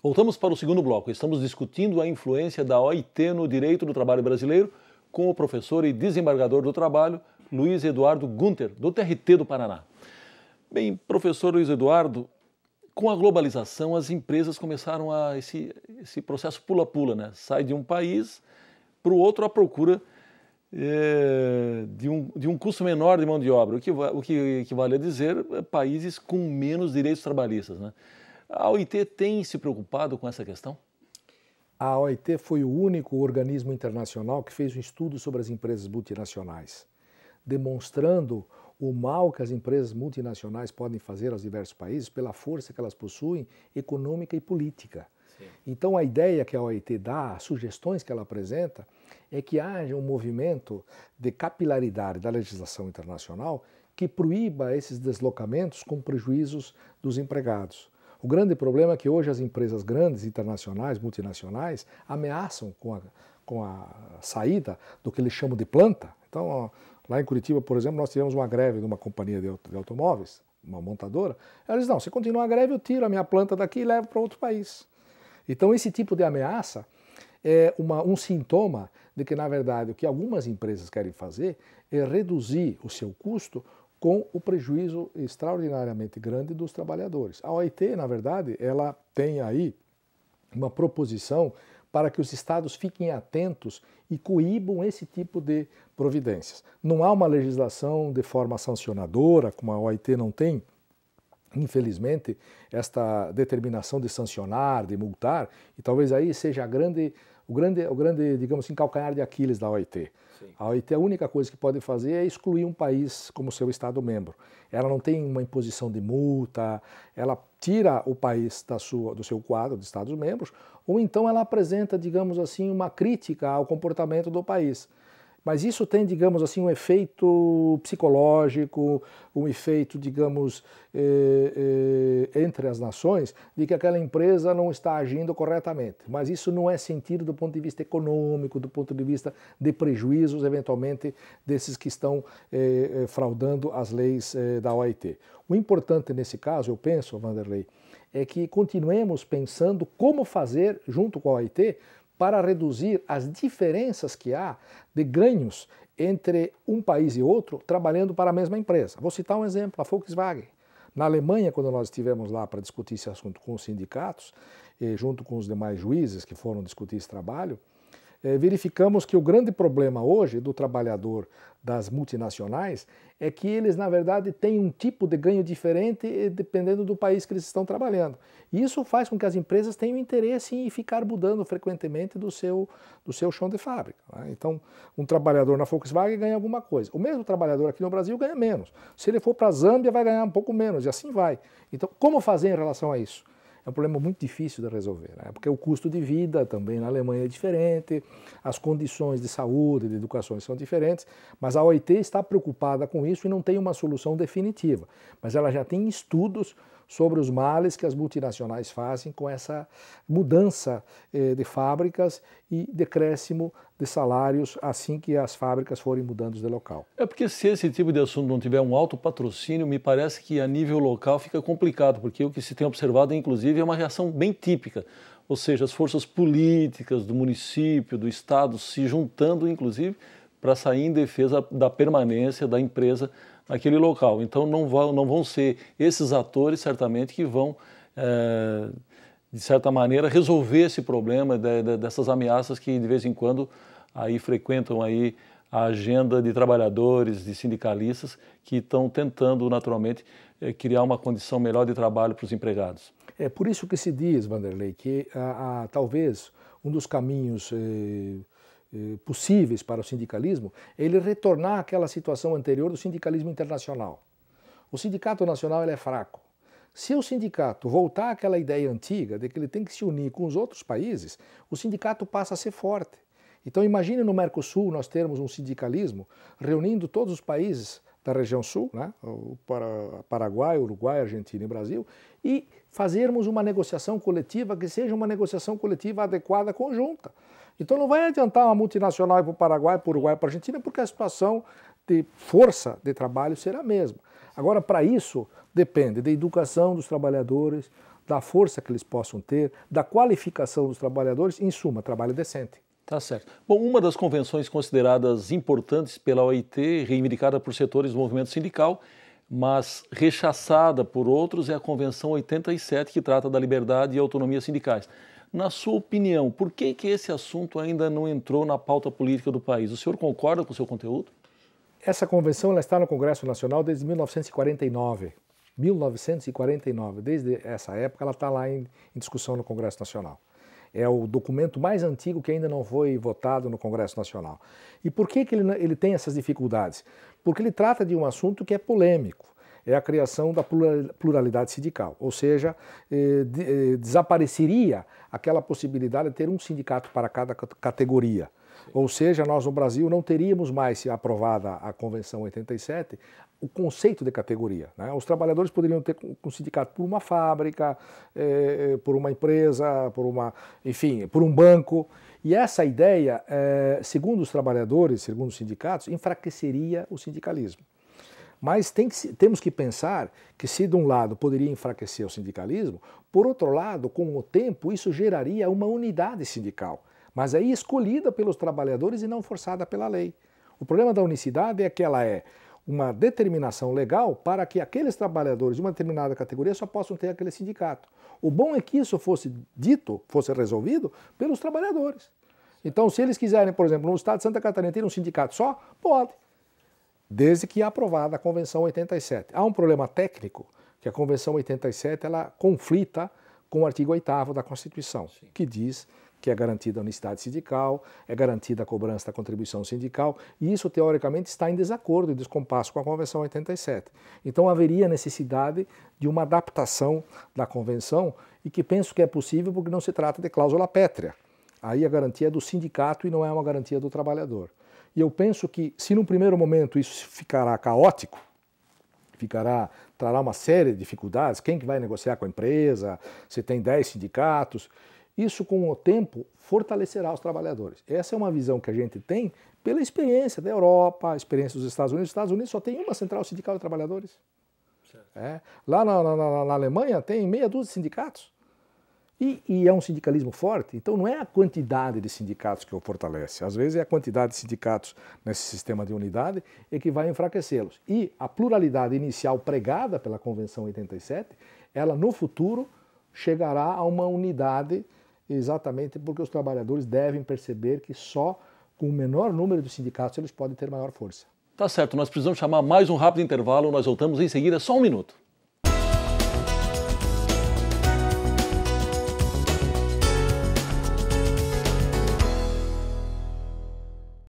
Voltamos para o segundo bloco. Estamos discutindo a influência da OIT no direito do trabalho brasileiro com o professor e desembargador do trabalho, Luiz Eduardo Gunter, do TRT do Paraná. Bem, professor Luiz Eduardo, com a globalização as empresas começaram a esse processo pula-pula, né? Sai de um país para o outro à procura de um custo menor de mão de obra, o que equivale a dizer países com menos direitos trabalhistas, né? A OIT tem se preocupado com essa questão? A OIT foi o único organismo internacional que fez um estudo sobre as empresas multinacionais, demonstrando o mal que as empresas multinacionais podem fazer aos diversos países pela força que elas possuem, econômica e política. Sim. Então a ideia que a OIT dá, as sugestões que ela apresenta, é que haja um movimento de capilaridade da legislação internacional que proíba esses deslocamentos com prejuízos dos empregados. O grande problema é que hoje as empresas grandes, internacionais, multinacionais, ameaçam com a saída do que eles chamam de planta. Então, lá em Curitiba, por exemplo, nós tivemos uma greve de uma companhia de automóveis, uma montadora. Ela diz, não, se continuar a greve, eu tiro a minha planta daqui e levo para outro país. Então, esse tipo de ameaça é um sintoma de que, na verdade, o que algumas empresas querem fazer é reduzir o seu custo com o prejuízo extraordinariamente grande dos trabalhadores. A OIT, na verdade, ela tem aí uma proposição para que os estados fiquem atentos e coíbam esse tipo de providências. Não há uma legislação de forma sancionadora, como a OIT não tem, infelizmente, esta determinação de sancionar, de multar, e talvez aí seja o grande, digamos assim, calcanhar de Aquiles da OIT. Sim. A OIT, a única coisa que pode fazer é excluir um país como seu Estado-membro. Ela não tem uma imposição de multa, ela tira o país do seu quadro de Estados-membros, ou então ela apresenta, digamos assim, uma crítica ao comportamento do país. Mas isso tem, digamos assim, um efeito psicológico, um efeito, digamos, entre as nações, de que aquela empresa não está agindo corretamente. Mas isso não é sentido do ponto de vista econômico, do ponto de vista de prejuízos, eventualmente, desses que estão fraudando as leis da OIT. O importante nesse caso, eu penso, Vanderlei, é que continuemos pensando como fazer, junto com a OIT, para reduzir as diferenças que há de ganhos entre um país e outro trabalhando para a mesma empresa. Vou citar um exemplo, a Volkswagen. Na Alemanha, quando nós estivemos lá para discutir esse assunto com os sindicatos, junto com os demais juízes que foram discutir esse trabalho, verificamos que o grande problema hoje do trabalhador das multinacionais é que eles, na verdade, têm um tipo de ganho diferente dependendo do país que eles estão trabalhando. E isso faz com que as empresas tenham interesse em ficar mudando frequentemente do seu chão de fábrica. Né? Então, um trabalhador na Volkswagen ganha alguma coisa. O mesmo trabalhador aqui no Brasil ganha menos. Se ele for para a Zâmbia, vai ganhar um pouco menos, e assim vai. Então, como fazer em relação a isso? É um problema muito difícil de resolver, né? Porque o custo de vida também na Alemanha é diferente, as condições de saúde, de educação são diferentes, mas a OIT está preocupada com isso e não tem uma solução definitiva. Mas ela já tem estudos sobre os males que as multinacionais fazem com essa mudança de fábricas e decréscimo de salários assim que as fábricas forem mudando de local. É porque se esse tipo de assunto não tiver um alto patrocínio, me parece que a nível local fica complicado, porque o que se tem observado, inclusive, é uma reação bem típica, ou seja, as forças políticas do município, do estado, se juntando, inclusive, para sair em defesa da permanência da empresa naquele local. Então não vão ser esses atores, certamente, que vão, de certa maneira, resolver esse problema dessas ameaças que, de vez em quando, aí frequentam aí a agenda de trabalhadores, de sindicalistas, que estão tentando, naturalmente, criar uma condição melhor de trabalho para os empregados. É por isso que se diz, Vanderlei, que talvez um dos caminhos possíveis para o sindicalismo é ele retornar àquela situação anterior do sindicalismo internacional. O sindicato nacional ele é fraco. Se o sindicato voltar àquela ideia antiga de que ele tem que se unir com os outros países, o sindicato passa a ser forte. Então imagine no Mercosul nós termos um sindicalismo reunindo todos os países da região sul, né? O Paraguai, Uruguai, Argentina e Brasil, e fazermos uma negociação coletiva que seja uma negociação coletiva adequada, conjunta. Então não vai adiantar uma multinacional ir para o Paraguai, para o Uruguai, para a Argentina, porque a situação de força de trabalho será a mesma. Agora, para isso, depende da educação dos trabalhadores, da força que eles possam ter, da qualificação dos trabalhadores, em suma, trabalho decente. Tá certo. Bom, uma das convenções consideradas importantes pela OIT, reivindicada por setores do movimento sindical, mas rechaçada por outros, é a Convenção 87, que trata da liberdade e autonomia sindicais. Na sua opinião, por que esse assunto ainda não entrou na pauta política do país? O senhor concorda com o seu conteúdo? Essa convenção ela está no Congresso Nacional desde 1949. 1949, desde essa época ela está lá em discussão no Congresso Nacional. É o documento mais antigo que ainda não foi votado no Congresso Nacional. E por que ele tem essas dificuldades? Porque ele trata de um assunto que é polêmico. É a criação da pluralidade sindical, ou seja, desapareceria aquela possibilidade de ter um sindicato para cada categoria. Ou seja, nós no Brasil não teríamos mais, se aprovada a Convenção 87, o conceito de categoria, né? Os trabalhadores poderiam ter um sindicato por uma fábrica, por uma empresa, enfim, por um banco. E essa ideia, segundo os trabalhadores, segundo os sindicatos, enfraqueceria o sindicalismo. Mas temos que pensar que se de um lado poderia enfraquecer o sindicalismo, por outro lado, com o tempo, isso geraria uma unidade sindical, mas aí escolhida pelos trabalhadores e não forçada pela lei. O problema da unicidade é que ela é uma determinação legal para que aqueles trabalhadores de uma determinada categoria só possam ter aquele sindicato. O bom é que isso fosse dito, fosse resolvido pelos trabalhadores. Então, se eles quiserem, por exemplo, no estado de Santa Catarina ter um sindicato só, pode, desde que é aprovada a Convenção 87. Há um problema técnico, que a Convenção 87 ela conflita com o artigo 8º da Constituição, que diz que é garantida a unicidade sindical, é garantida a cobrança da contribuição sindical, e isso, teoricamente, está em desacordo e descompasso com a Convenção 87. Então, haveria necessidade de uma adaptação da Convenção, e que penso que é possível porque não se trata de cláusula pétrea. Aí a garantia é do sindicato e não é uma garantia do trabalhador. E eu penso que, se num primeiro momento isso ficará caótico, trará uma série de dificuldades, quem que vai negociar com a empresa, se tem 10 sindicatos, isso com o tempo fortalecerá os trabalhadores. Essa é uma visão que a gente tem pela experiência da Europa, a experiência dos Estados Unidos. Os Estados Unidos só tem uma central sindical de trabalhadores. Lá na Alemanha tem meia dúzia de sindicatos. E é um sindicalismo forte, então não é a quantidade de sindicatos que o fortalece, às vezes é a quantidade de sindicatos nesse sistema de unidade é que vai enfraquecê-los. E a pluralidade inicial pregada pela Convenção 87, ela no futuro chegará a uma unidade exatamente porque os trabalhadores devem perceber que só com o menor número de sindicatos eles podem ter maior força. Tá certo, nós precisamos chamar mais um rápido intervalo, nós voltamos em seguida, só um minuto.